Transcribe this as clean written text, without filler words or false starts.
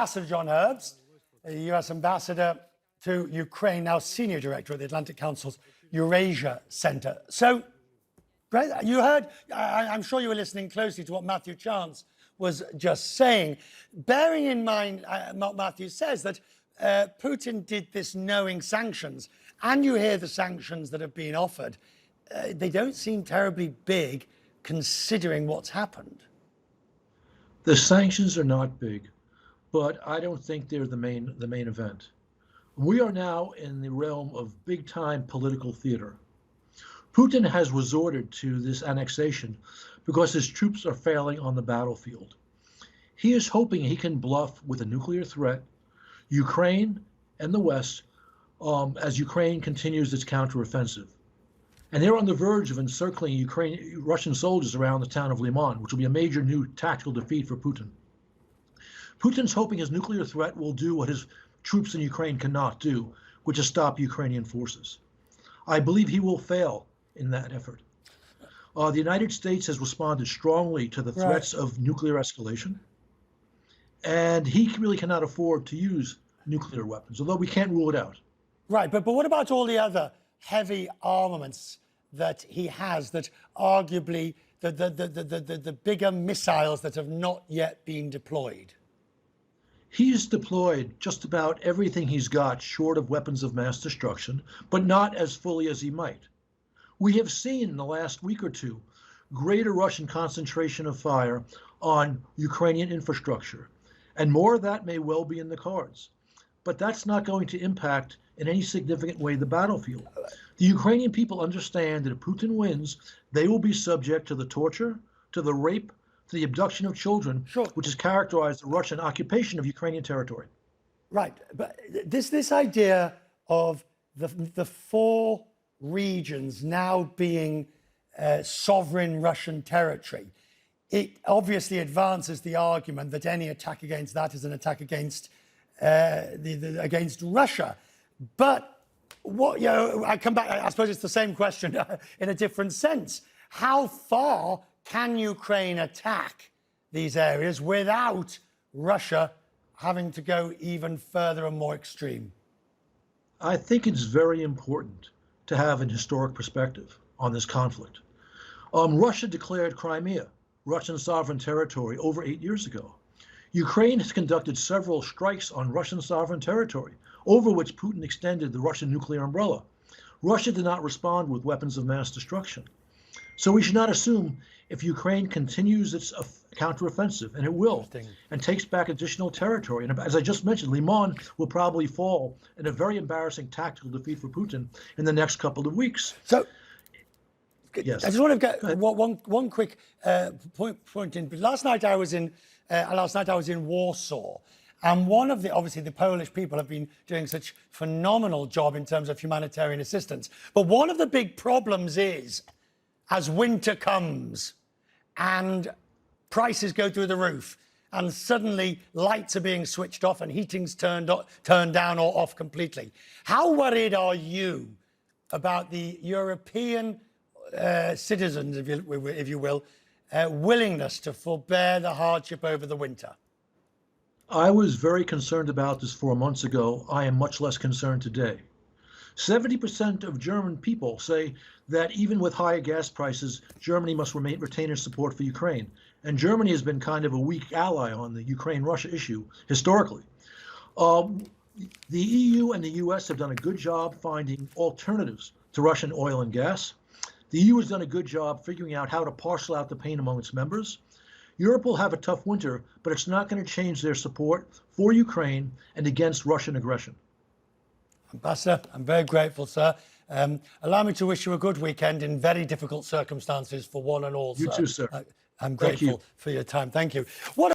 Ambassador John Herbst, the US Ambassador to Ukraine, now Senior Director at the Atlantic Council's Eurasia Centre. So, you heard, I'm sure you were listening closely to what Matthew Chance was just saying. Bearing in mind what Matthew says, that Putin did this knowing sanctions, and you hear the sanctions that have been offered, they don't seem terribly big considering what's happened. The sanctions are not big, but I don't think they're the main event. We are now in the realm of big-time political theater. Putin has resorted to this annexation because his troops are failing on the battlefield. He is hoping he can bluff with a nuclear threat Ukraine and the West as Ukraine continues its counteroffensive. And they're on the verge of encircling Russian soldiers around the town of Liman, which will be a major new tactical defeat for Putin. Putin's hoping his nuclear threat will do what his troops in Ukraine cannot do, which is stop Ukrainian forces. I believe he will fail in that effort. The United States has responded strongly to the threats of nuclear escalation, and he really cannot afford to use nuclear weapons, although we can't rule it out. Right, but what about all the other heavy armaments that he has, that arguably the bigger missiles that have not yet been deployed? He's deployed just about everything he's got short of weapons of mass destruction, but not as fully as he might. We have seen in the last week or two greater Russian concentration of fire on Ukrainian infrastructure, and more of that may well be in the cards. But that's not going to impact in any significant way the battlefield. The Ukrainian people understand that if Putin wins, they will be subject to the torture, to the rape, to the abduction of children, which has characterized the Russian occupation of Ukrainian territory. Right, but this idea of the four regions now being sovereign Russian territory, it obviously advances the argument that any attack against that is an attack against against Russia. But what, I come back, I suppose it's the same question in a different sense. How far can Ukraine attack these areas without Russia having to go even further and more extreme? I think it's very important to have an historic perspective on this conflict. Russia declared Crimea Russian sovereign territory over 8 years ago. Ukraine has conducted several strikes on Russian sovereign territory, over which Putin extended the Russian nuclear umbrella. Russia did not respond with weapons of mass destruction. So we should not assume if Ukraine continues its counteroffensive, and it will, and takes back additional territory. And as I just mentioned, Liman will probably fall in a very embarrassing tactical defeat for Putin in the next couple of weeks. So, yes. I just want to get one quick point in. Last night I was in Warsaw, and one of obviously the Polish people have been doing such a phenomenal job in terms of humanitarian assistance. But one of the big problems is, as winter comes and prices go through the roof, and suddenly lights are being switched off and heating's turned down or off completely. How worried are you about the European citizens, if you will, willingness to forbear the hardship over the winter? I was very concerned about this 4 months ago. I am much less concerned today. 70% of German people say that even with higher gas prices, Germany must retain its support for Ukraine. And Germany has been kind of a weak ally on the Ukraine-Russia issue historically. The EU and the US have done a good job finding alternatives to Russian oil and gas. The EU has done a good job figuring out how to parcel out the pain among its members. Europe will have a tough winter, but it's not going to change their support for Ukraine and against Russian aggression. Ambassador, I'm very grateful, sir. Allow me to wish you a good weekend in very difficult circumstances for one and all, sir. You too, sir. I'm grateful for your time. Thank you.